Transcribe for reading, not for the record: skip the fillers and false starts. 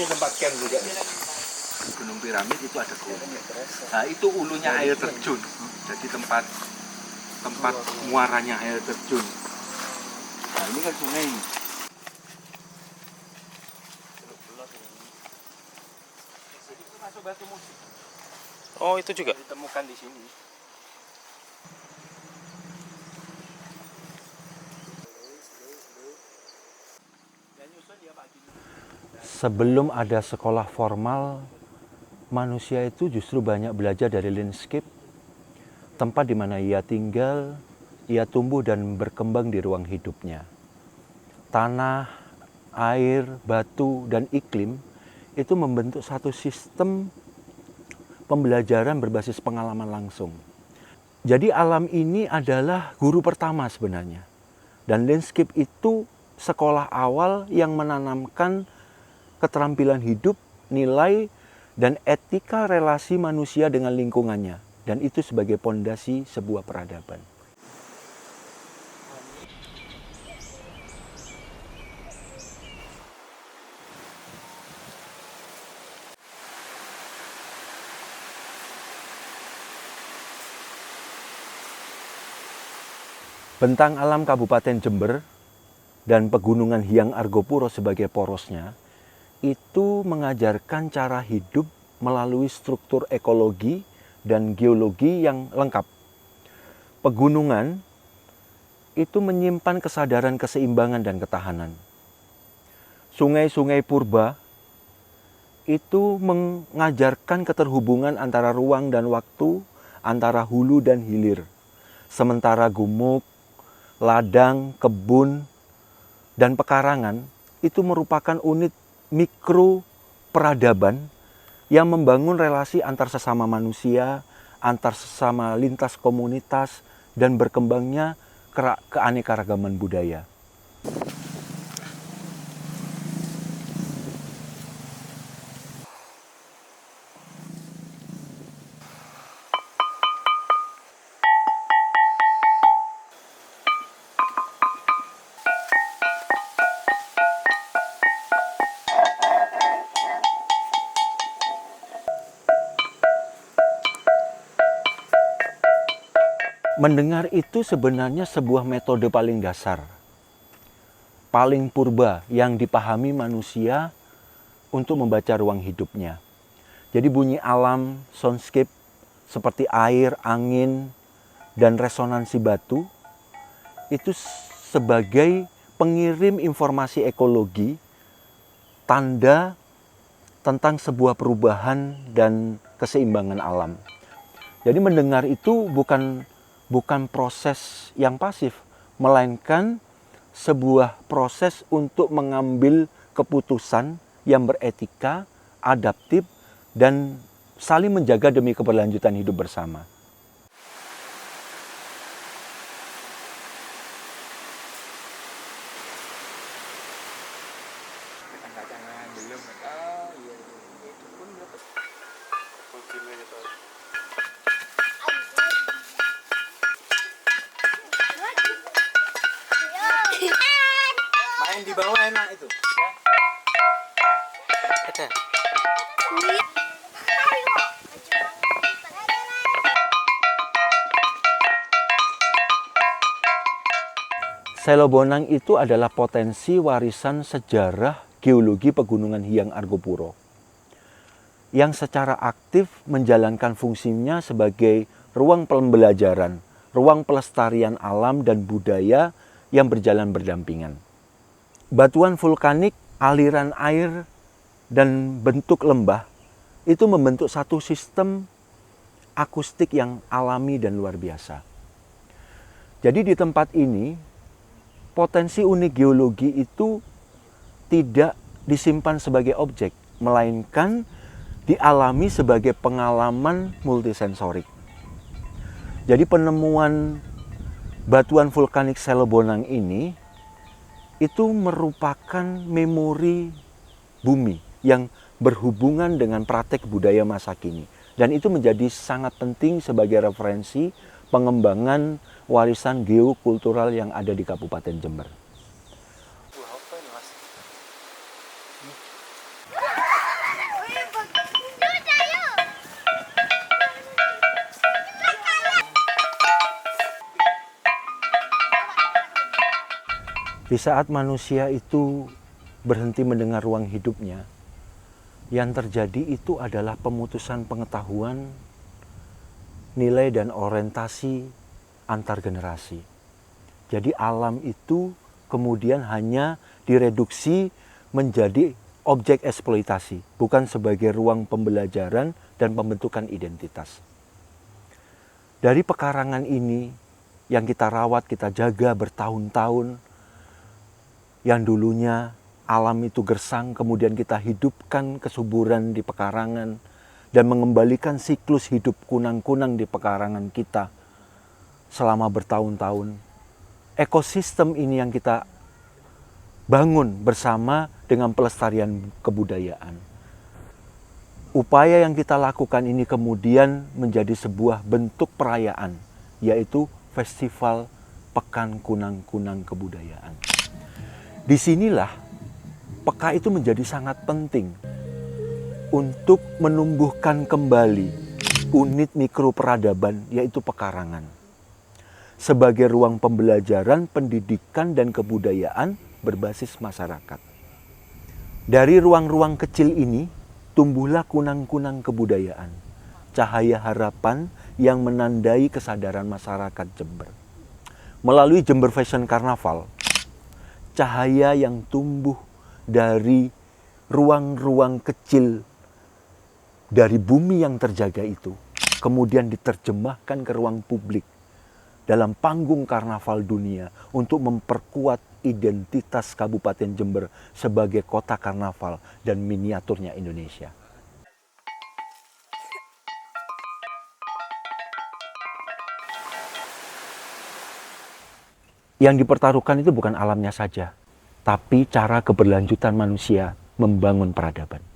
ini tempat camp juga. Gunung Piramid itu ada gunung. Nah itu ulunya air terjun. Jadi tempat muaranya air terjun. Nah ini kan sungai. Masuk batu musik. Oh itu juga Ditemukan di sini. Sebelum ada sekolah formal, manusia itu justru banyak belajar dari landscape, tempat di mana ia tinggal, ia tumbuh dan berkembang di ruang hidupnya. Tanah, air, batu, dan iklim itu membentuk satu sistem pembelajaran berbasis pengalaman langsung. Jadi alam ini adalah guru pertama sebenarnya. Dan landscape itu sekolah awal yang menanamkan keterampilan hidup, nilai, dan etika relasi manusia dengan lingkungannya. Dan itu sebagai pondasi sebuah peradaban. Bentang alam Kabupaten Jember dan Pegunungan Hyang Argopuro sebagai porosnya itu mengajarkan cara hidup melalui struktur ekologi dan geologi yang lengkap. Pegunungan itu menyimpan kesadaran keseimbangan dan ketahanan. Sungai-sungai purba itu mengajarkan keterhubungan antara ruang dan waktu, antara hulu dan hilir. Sementara gumuk, ladang, kebun, dan pekarangan itu merupakan unit mikro peradaban yang membangun relasi antar sesama manusia, antar sesama lintas komunitas, dan berkembangnya keanekaragaman budaya. Mendengar itu sebenarnya sebuah metode paling dasar, paling purba yang dipahami manusia untuk membaca ruang hidupnya. Jadi bunyi alam, soundscape seperti air, angin, dan resonansi batu itu sebagai pengirim informasi ekologi, tanda tentang sebuah perubahan dan keseimbangan alam. Jadi mendengar itu bukan proses yang pasif, melainkan sebuah proses untuk mengambil keputusan yang beretika, adaptif, dan saling menjaga demi keberlanjutan hidup bersama. Main di bawah enak itu. ada. Selo Bonang itu adalah potensi warisan sejarah geologi Pegunungan Hyang Argopuro yang secara aktif menjalankan fungsinya sebagai ruang pembelajaran, ruang pelestarian alam dan budaya yang berjalan berdampingan. Batuan vulkanik, aliran air, dan bentuk lembah itu membentuk satu sistem akustik yang alami dan luar biasa. Jadi di tempat ini, potensi unik geologi itu tidak disimpan sebagai objek, melainkan dialami sebagai pengalaman multisensorik. Jadi penemuan batuan vulkanik Selo Bonang ini itu merupakan memori bumi yang berhubungan dengan praktek budaya masa kini. Dan itu menjadi sangat penting sebagai referensi pengembangan warisan geokultural yang ada di Kabupaten Jember. Di saat manusia itu berhenti mendengar ruang hidupnya, yang terjadi itu adalah pemutusan pengetahuan, nilai dan orientasi antar generasi. Jadi alam itu kemudian hanya direduksi menjadi objek eksploitasi, bukan sebagai ruang pembelajaran dan pembentukan identitas. Dari pekarangan ini yang kita rawat, kita jaga bertahun-tahun, yang dulunya alam itu gersang, kemudian kita hidupkan kesuburan di pekarangan dan mengembalikan siklus hidup kunang-kunang di pekarangan kita selama bertahun-tahun. Ekosistem ini yang kita bangun bersama dengan pelestarian kebudayaan. Upaya yang kita lakukan ini kemudian menjadi sebuah bentuk perayaan, yaitu Festival Pekan Kunang-Kunang Kebudayaan. Disinilah peka itu menjadi sangat penting untuk menumbuhkan kembali unit mikro peradaban, yaitu pekarangan, sebagai ruang pembelajaran, pendidikan, dan kebudayaan berbasis masyarakat. Dari ruang-ruang kecil ini tumbuhlah kunang-kunang kebudayaan, cahaya harapan yang menandai kesadaran masyarakat Jember. Melalui Jember Fashion Carnaval, cahaya yang tumbuh dari ruang-ruang kecil dari bumi yang terjaga itu kemudian diterjemahkan ke ruang publik dalam panggung karnaval dunia untuk memperkuat identitas Kabupaten Jember sebagai kota karnaval dan miniaturnya Indonesia. Yang dipertaruhkan itu bukan alamnya saja, tapi cara keberlanjutan manusia membangun peradaban.